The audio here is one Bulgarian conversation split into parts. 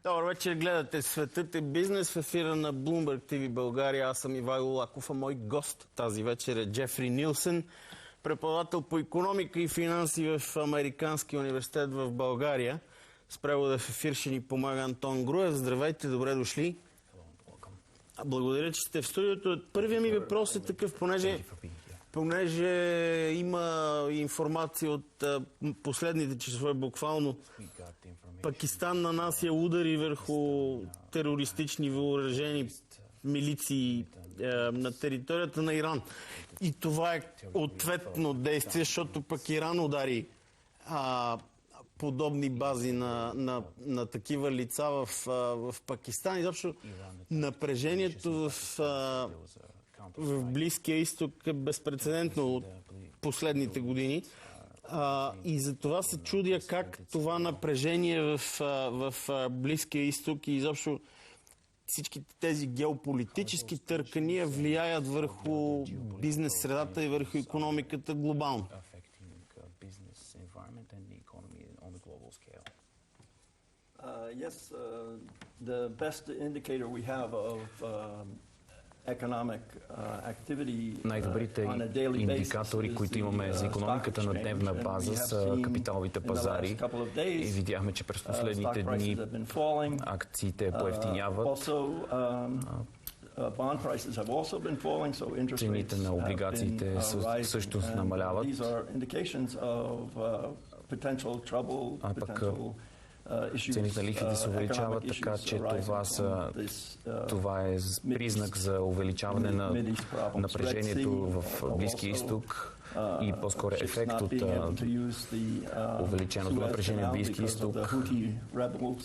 Добър вечер, гледате Светът е бизнес в ефира на Bloomberg TV Bulgaria. Аз съм Ивайло Лаков, а мой гост тази вечер е Джефри Нилсен, преподавател по икономика и финанси в Американския университет в България. С превода в ефир ще ни помага Антон Груев. Здравейте, добре дошли. Благодаря, че сте в студиото. Първият ми въпрос е такъв, понеже има информация от последните часове, буквално Пакистан нанася удари върху терористични въоръжени милиции на територията на Иран. И това е ответно действие, защото пък Иран удари подобни бази на такива лица в Пакистан. Изобщо напрежението в Близкия изток е безпрецедентно от последните години. И за това се чудя как това напрежение в Близкия изток и изобщо всичките тези геополитически търкания влияят върху бизнес средата и върху икономиката глобално. Yes, the best indicator we have of economic activity. Най-добрите индикатори, които имаме за икономиката на дневна база, са капиталовите пазари. И видяхме, че през последните дни акциите поевтиняват. Цените на облигациите също намаляват. А пък цените на лихвите се увеличават, така че това е признак за увеличаване на напрежението в Близкия изток и по-скоро ефект от увеличеното напрежение в Близкия изток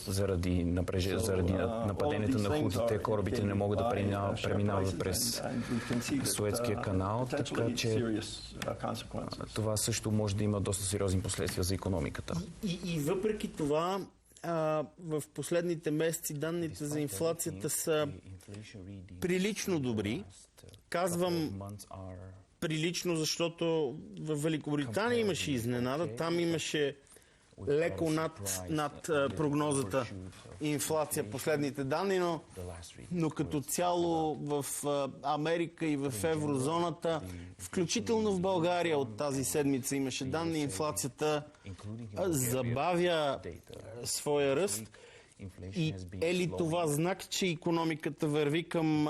заради нападението на хутите. Корабите не могат да преминават през Суетския канал, така че това също може да има доста сериозни последствия за икономиката. И въпреки това, в последните месеци данните за инфлацията са прилично добри. Казвам прилично, защото в Великобритания имаше изненада. Там имаше леко над прогнозата инфлация последните данни, но като цяло в Америка и в еврозоната, включително в България от тази седмица имаше данни, инфлацията забавя своя ръст. И е ли това знак, че икономиката върви към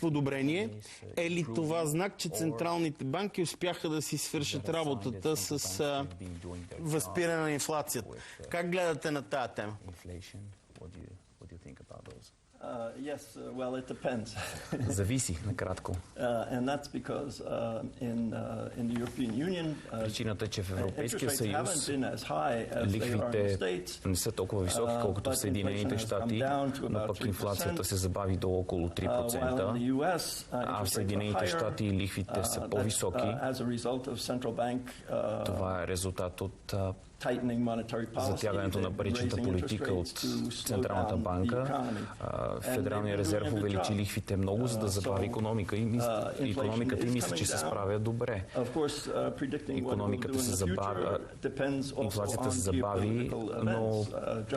подобрение? Е ли това знак, че централните банки успяха да си свършат работата с възпиране на инфлацията? Как гледате на тая тема? Yes, well, it depends. Зависи, накратко. And that's because in the European Union, причината е, че в Европейския съюз лихвите не са толкова високи, колкото в Съединените щати, но пък инфлацията се забави до около 3%, а в Съединените щати лихвите са по-високи. Това е резултат от затягането на паричната политика от Централната банка. Федералният резерв увеличи лихвите много, за да забави икономиката и мисля, че се справя добре. Икономиката се забави, инфлацията се забави, но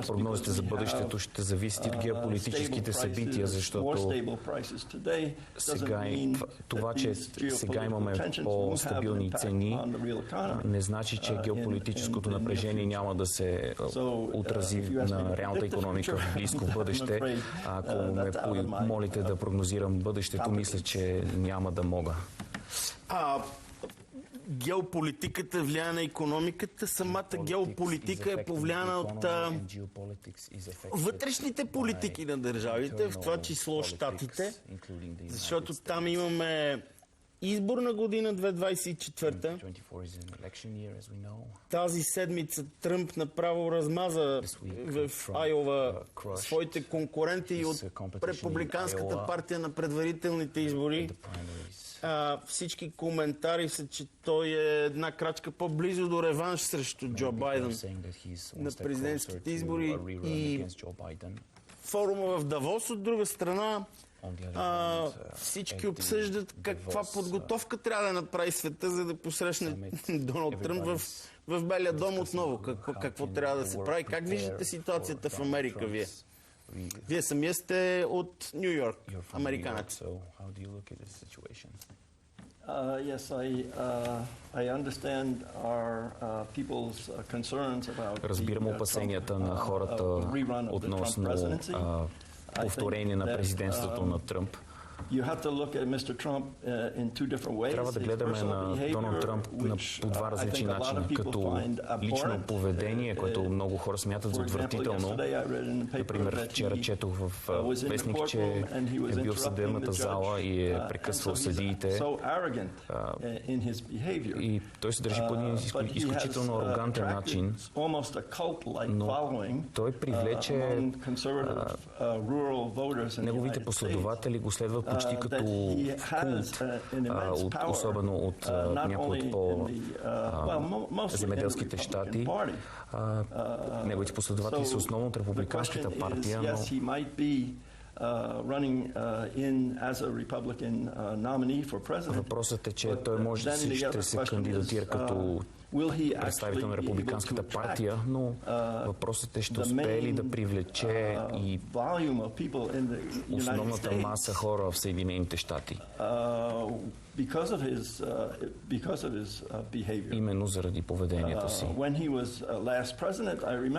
прогнозите за бъдещето ще зависят от геополитическите събития, защото това, че сега имаме по-стабилни цени, не значи, че геополитическото напрежение няма да се отрази на реалната икономика в близко бъдеще. Ако ме молите да прогнозирам бъдещето, мисля, че няма да мога. Геополитиката влияе на икономиката. Самата геополитика е повлияна от вътрешните политики на държавите, в това число щатите, защото там имаме изборна година 2024. Тази седмица Тръмп направо размаза в Айова своите конкуренти и от републиканската партия на предварителните избори. Всички коментари са, че той е една крачка по-близо до реванш срещу Джо Байден на президентските избори. И форума в Давос, от друга страна, всички обсъждат каква подготовка трябва да направи света, за да посрещне Доналд Тръмп в Белия дом отново. Какво трябва да се прави? Как виждате ситуацията в Америка вие? Вие самия сте от Ню Йорк, американец. Yes, I understand our people's concerns about. Разбирам опасенията на хората относно повторение на президентството на Тръмп. Трябва да гледаме на Доналд Тръмп по два различни начина. Като лично поведение, което много хора смятат за отвратително. Например, вчера четох в вестник, че е бил в съдебната зала и е прекъсвал съдиите. И той се държи по един изключително арогантен начин, но той привлече неговите последователи го следват почти като култ, особено от някои от по-земеделските щати. Неговите последователи са основно от републиканската партия, но въпросът е, че той може да ще се кандидатира като представител на републиканската партия, но въпросът е, ще успее ли да привлече и основната маса хора в Съединените щати. Именно заради поведението си.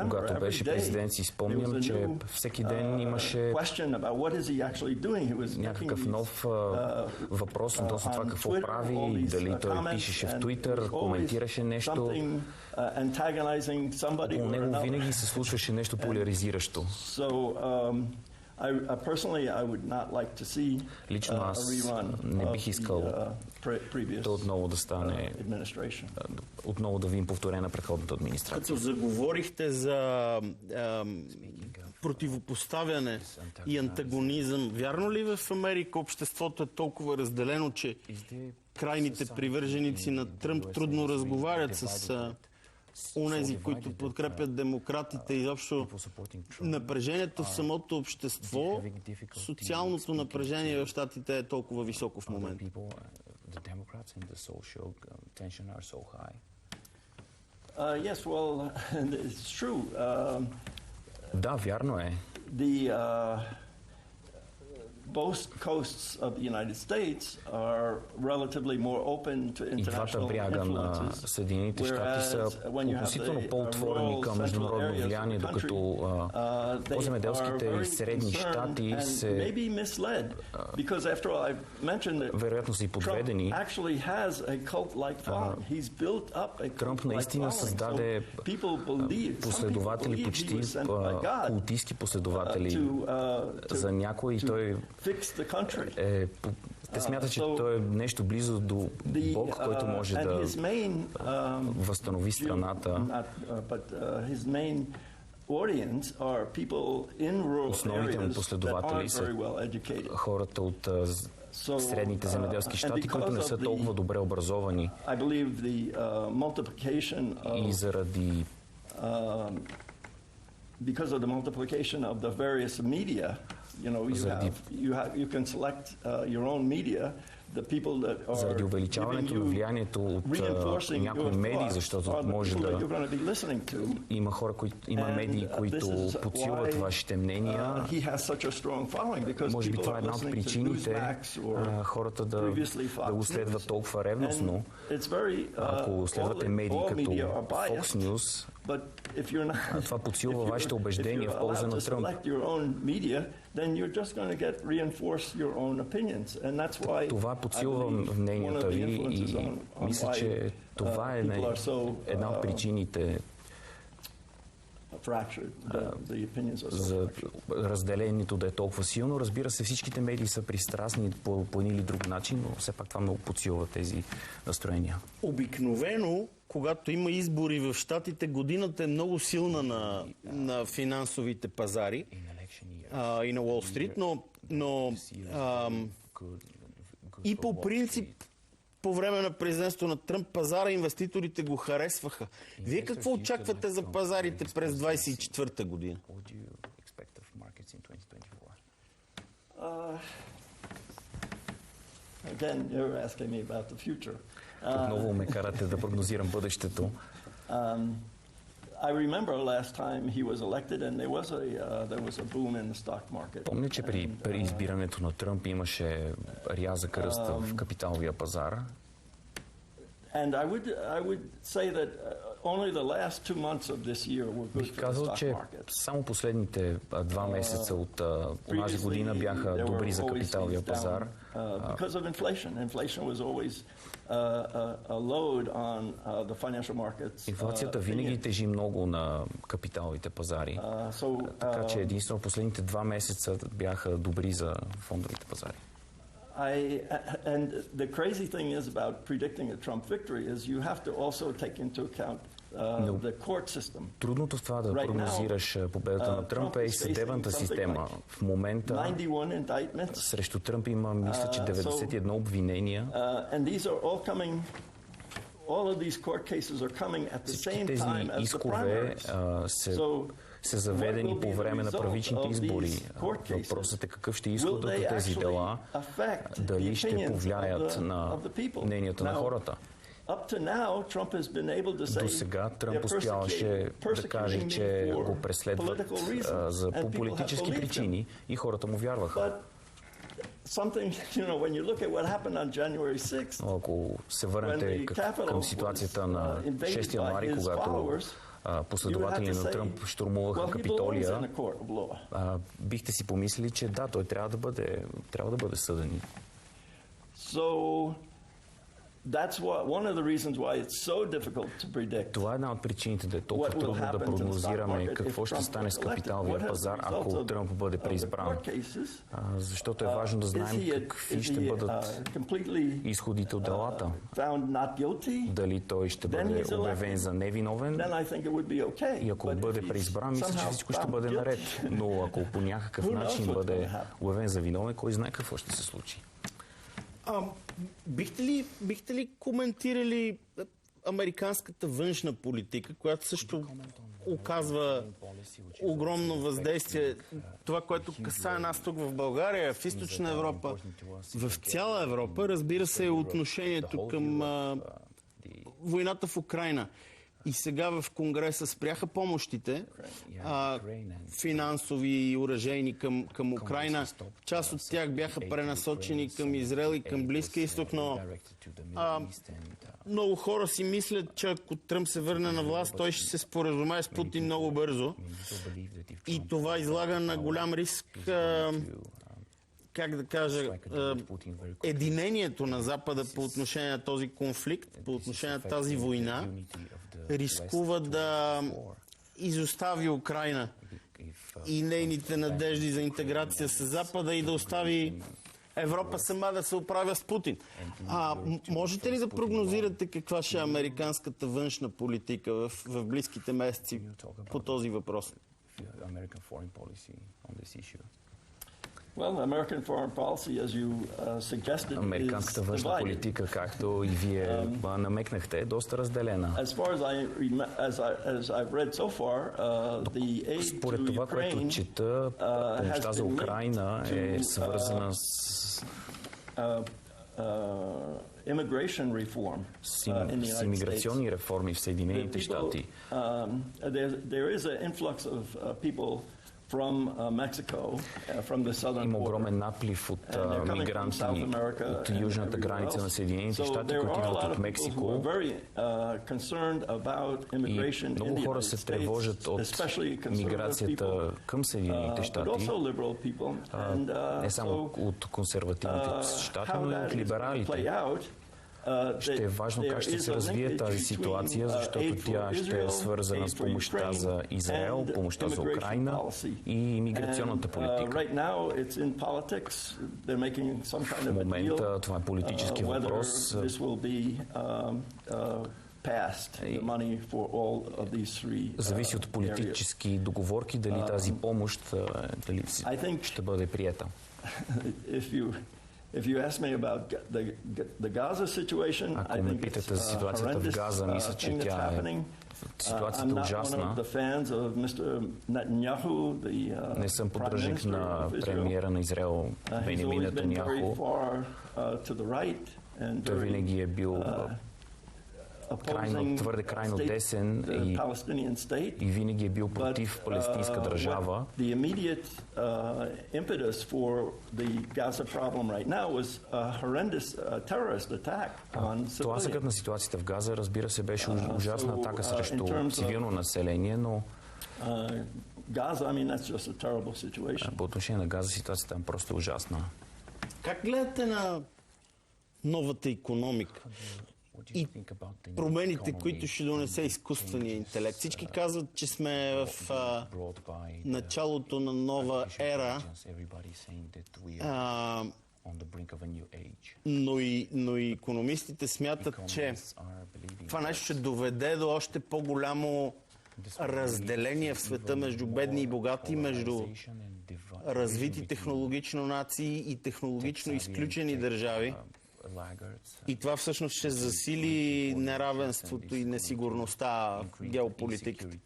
Когато беше президент, си спомням, че всеки ден имаше някакъв нов въпрос относно това какво прави, дали той пишеше в Твитър, коментираше нещо. По него винаги се случваше нещо поляризиращо. Лично аз не бих искал то отново да стане, отново да видим повторение на предходната администрация. Като заговорихте за противопоставяне и антагонизъм, вярно ли в Америка обществото е толкова разделено, че крайните привърженици на Тръмп трудно разговарят с онези, които подкрепят демократите и изобщо напрежението в самото общество, социалното напрежение в щатите е толкова високо в момента? Да, вярно е. Both coasts of the United States are relatively more open to international influences. И двата бряга на Съединените щати са относително по-отворени към международно влияние, докато по-земеделските и средни щати се вероятно са и подведени. Тръмп наистина създаде последователи, почти култистки последователи. За някои той те смятат, че той е нещо близо до Бог, който може да възстанови страната. Основните му последователи са хората от средните земеделски щати, които не са толкова добре образовани. И заради because of the multiplication of the various media, you can select your own media, the people that are заради увеличаването на влиянието от някои медии, защото може да има хора, има медии, които подсилват вашите мнения. Може би това е една от причините хората да го следват толкова ревностно. Ако следвате медии като Fox News, това подсилва вашите убеждения в полза на Тръмп. Това подсилва мненията ви и мисля, че това е една от причините за разделението да е толкова силно. Разбира се, всичките медии са пристрастни по един или друг начин, но все пак това много подсилва тези настроения. Обикновено, когато има избори в щатите, годината е много силна на финансовите пазари и на Уолл Стрит, но и по принцип по време на президентството на Тръмп пазара инвеститорите го харесваха. Вие какво очаквате за пазарите през 2024 година? Again, you're asking me about the future. Отново ме карате да прогнозирам бъдещето. I remember last time he was elected and there was a boom in the stock market. Помня, че при избирането на Тръмп имаше рязък ръст в капиталовия пазар. And I would say that only the last 2 months of this year were good Бих for the казал, stock че market. само последните 2 месеца от тази година бяха добри за капиталовия пазар. Because of inflation. Inflation was always a load on the financial markets. Инфлацията винаги тежи много на капиталовите пазари. Така че единствено последните 2 месеца бяха добри за фондовите пазари. And the crazy thing is about predicting a Trump victory is you have to also take into account the court system. Трудното в това да прогнозираш победата на Тръмп е и съдебната система. В момента срещу Тръмп има, мисля, че 91 обвинения. And these are all coming. All of these court cases are coming at the same time as the primaries. Са заведени по време на първичните избори. Въпросът е какъв ще изходът от тези дела, дали ще повлияят на мненията на хората. До сега Тръмп успяваше да каже, че го преследват по политически причини и хората му вярваха. Но ако се върнете към ситуацията на 6 януари, когато последователи на Тръмп щурмуваха Капитолия, бихте си помислили, че да, той трябва да бъде съден. Това е една от причините да е толкова трудно да прогнозираме какво ще стане с капиталовия пазар, ако Тръмп бъде преизбран. Защото е важно да знаем какви ще бъдат изходите от делата. Дали той ще бъде обявен за невиновен и ако бъде преизбран, мисля, че всичко ще бъде наред. Но ако по някакъв начин бъде обявен за виновен, кой знае какво ще се случи. Бихте ли коментирали американската външна политика, която също оказва огромно въздействие? Това, което касае нас тук в България, в Източна Европа, в цяла Европа, разбира се, е отношението към войната в Украйна. И сега в Конгреса спряха помощите, финансови и оръжейни към Украйна. Част от тях бяха пренасочени към Израел и към Близкия изток, но много хора си мислят, че ако Тръмп се върне на власт, той ще се споразумее с Путин много бързо. И това излага на голям риск, как да кажа, единението на Запада по отношение на този конфликт, по отношение на тази война, рискува да изостави Украйна и нейните надежди за интеграция с Запада и да остави Европа сама да се оправя с Путин. Можете ли да прогнозирате каква ще е американската външна политика в близките месеци по този въпрос? Американската външна политика, както и вие намекнахте, е доста разделена. Според това, което чета, помощта за Украйна е свързана с имиграционни реформи в Съединените щати. Има огромен наплив от мигранти от южната граница на Съединените щати, които идват от Мексико. И много хора се тревожат от миграцията към Съединените щати, не само от консервативните щати, но и от либералите. Ще е важно как ще се развие тази ситуация, защото тя ще е свързана с помощта за Израел, помощта за Украйна и имиграционната политика. В момента това е политически въпрос. Зависи от политически договорки дали тази помощ ще бъде приета. Ако ме питате за ситуацията в Газа, мисля, че тя е Ситуацията е ужасна. Не съм поддръжник на премиера на Израел Бенямин Нетаняху. Той винаги е бил твърде крайно десен и винаги е бил против палестинска държава. Тласъкът на ситуацията в Газа, разбира се, беше ужасна атака срещу цивилно население, но по отношение на Газа ситуацията е просто ужасна. Как гледате на новата икономика и промените, които ще донесе изкуствения интелект? Всички казват, че сме в началото на нова ера, но и икономистите смятат, че това нещо ще доведе до още по-голямо разделение в света между бедни и богати, между развити технологично нации и технологично изключени държави. И това всъщност ще засили неравенството и несигурността в геополитиката.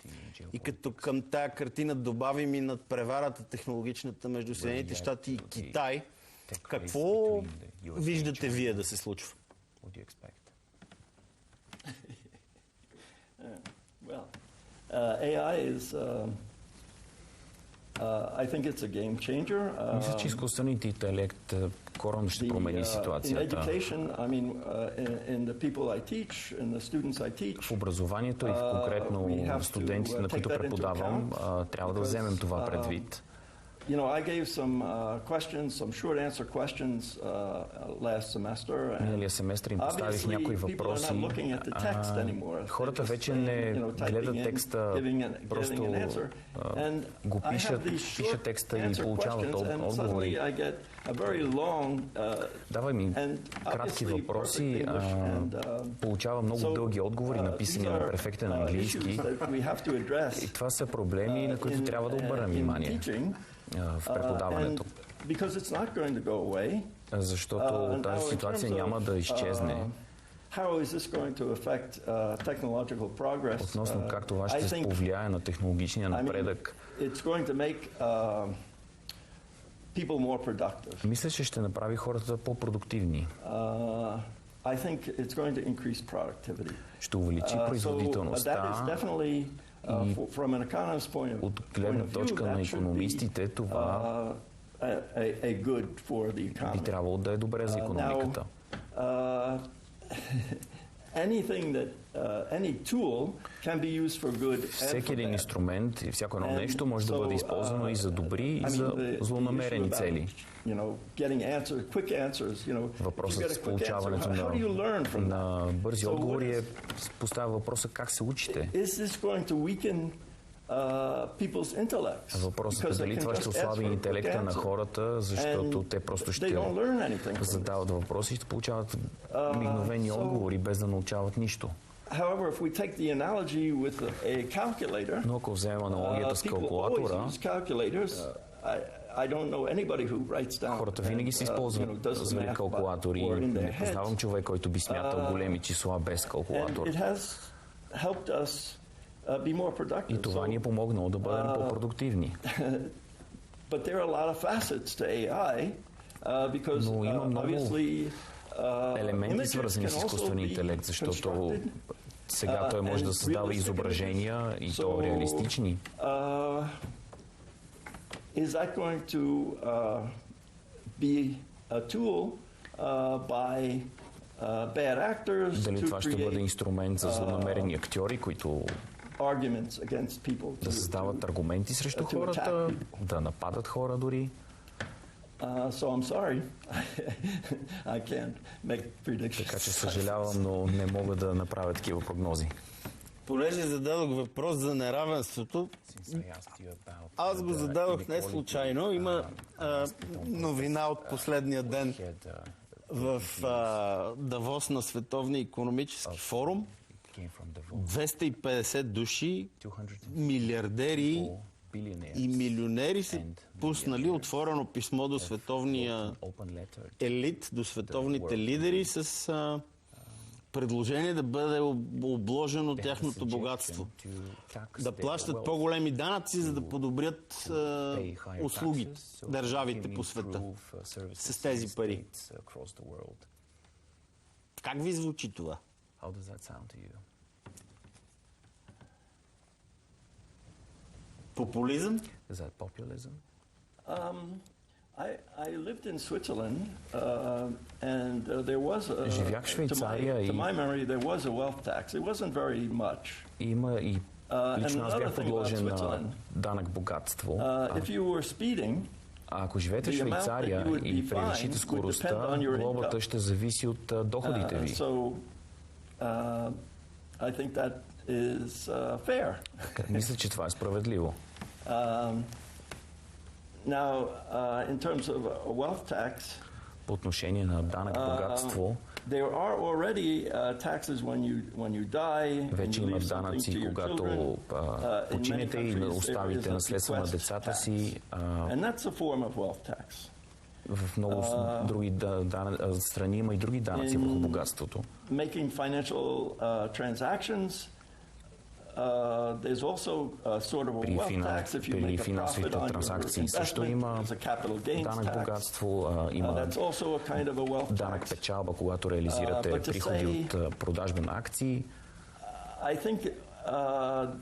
И като към тая картина добавим и надпреварата технологичната между Съединените щати и Китай, какво виждате вие да се случва? AI is I think it's a game changer. Мисля, че изкуственият интелект коренно ще промени ситуацията. В образованието и конкретно студентите, на които преподавам, трябва да вземем това предвид. I gave some questions, some short answer questions last semester. Миналия семестър им поставих някои въпроси. Хората вече не гледат текста, просто го пишат текста и получават отговори. Давай ми кратки въпроси, получава много дълги отговори, написани на перфектен английски. И това са проблеми, на които трябва да обърнем внимание в преподаването. Защото тази ситуация няма да изчезне. Относно как това ще повлияе на технологичния напредък. Мисля, че ще направи хората по-продуктивни. Ще увеличи производителността. И от гледна точка на икономистите това би трябвало да е добре за икономиката. Всеки един инструмент и всяко едно нещо може да бъде използвано и за добри, и за злонамерени цели. Въпросът с получаването на бързи отговори поставя въпроса как се учите. Въпросът е дали това ще ослаби интелекта на хората, защото те просто ще задават въпроси и ще получават мигновени отговори, без да научават нищо. Но ако вземем аналогията с калкулатора, хората винаги се използват за калкулатори. Не познавам човек, който би смятал големи числа без калкулатор. И това ни е помогнало да бъдем по-продуктивни. Но има много елементи, свързани с изкуствения интелект, защото сега той може да създава изображения и то реалистични. Is that going to be a tool by bad actors? Дали това ще бъде инструмент за злонамерени актьори, които да създават аргументи срещу хората, да нападат хора дори? So I'm sorry. I can't make predictions. Така че съжалявам, но не мога да направя такива прогнози. Понеже зададох въпрос за неравенството, аз го зададох не случайно. Има новина от последния ден в Давос на Световния икономически форум. 250 души, милиардери и милионери са пуснали отворено писмо до световния елит, до световните лидери с предложение да бъде обложено тяхното богатство. Да плащат по-големи данъци, за да подобрят услугите, държавите по света с тези пари. Как ви звучи това? Популизъм? I lived in Switzerland, and there was Живях в Швейцария to my memory, there was a wealth tax. It wasn't very much. Има и лично аз бях подложен на данък богатство. If you were speeding, ако живеете в Швейцария и превишите скоростта, глобата ще зависи от доходите ви. So, I think that is fair. Мисля, че това е справедливо. Now, in terms of a wealth tax, по отношение на данък богатство, there are already taxes when you die. Вече има данъци, когато починете и оставите наследство на децата си. And that's a form of wealth tax. В много други страни има и други данъци върху богатството. Making financial transactions. There's also sort of a wealth tax if you make a profit on your investment. There's a capital gains tax. Данък богатство, има That's also a kind of a wealth данък tax. печалба, когато реализирате приходи от продажба на акции. I think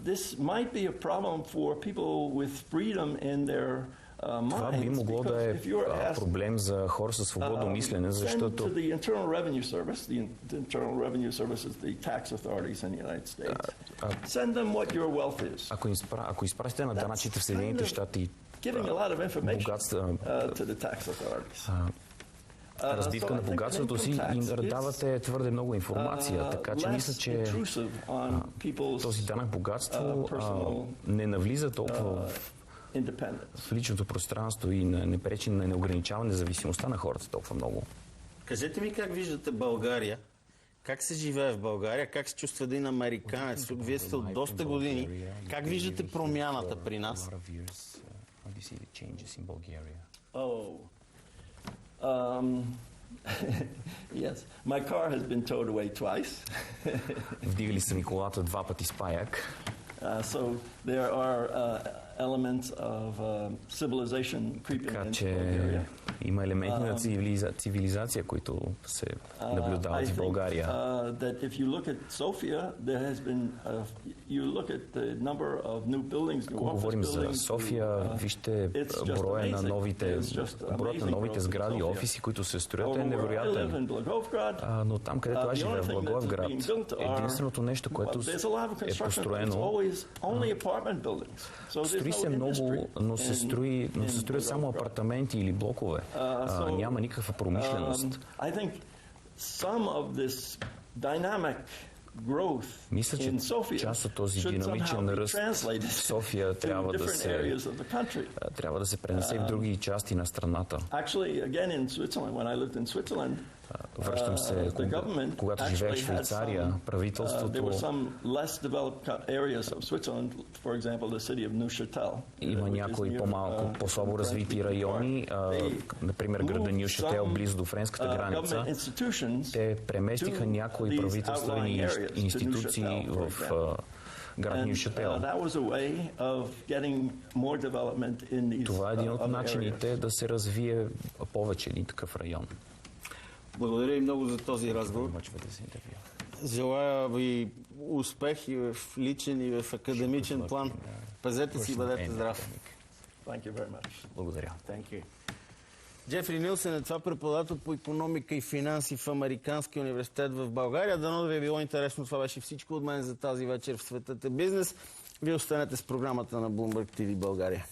this might be a problem for people with freedom in their Това би могло да е проблем за хора със свободно мислене, защото ако изпратите на данъчите в Съединените щати разбивка на богатството си, им давате твърде много информация, така че мисля, че този данък богатство не навлиза толкова в личното пространство и не пречи на неограничаване независимостта на хората толкова много. Кажете ми как виждате България, как се живее в България, как се чувства един американец. Вие сте от доста години. Как виждате промяната при нас? Yes, my car has been towed away twice. Вдигали са ми колата 2 пъти с паяк. So there are elements of civilization creeping into Bulgaria. Има елементи на цивилизация, които се наблюдават в България. That if you look at Sofia, there has been you look at the number of new buildings, new office buildings. Когато говорим за София, вижте броят на новите сгради, офиси, които се строят, е невероятен. Но там, където аз живея, в Благоевград, единственото нещо, което е построено, строи се много, но се строят само апартаменти или блокове. Няма никаква промишленост. Мисля, че част от този динамичен ръст в София трябва да се пренесе в други части на страната. Връщам се, когато живеех в Швейцария, правителството има някои по-слабо развити райони, например града Нюшател, близо до френската граница. Те преместиха някои правителствени институции в град Нюшател. Това е един от начините да се развие повече един такъв район. Благодаря ви много за този разговор. Желая ви успех и в личен, и в академичен план. Пазете си, бъдете здрав. Благодаря. Джефри Нилсен е това преподавател по икономика и финанси в Американския университет в България. Дано да ви е било интересно. Това беше всичко от мен за тази вечер в Светът е бизнес. Вие останете с програмата на Bloomberg TV България.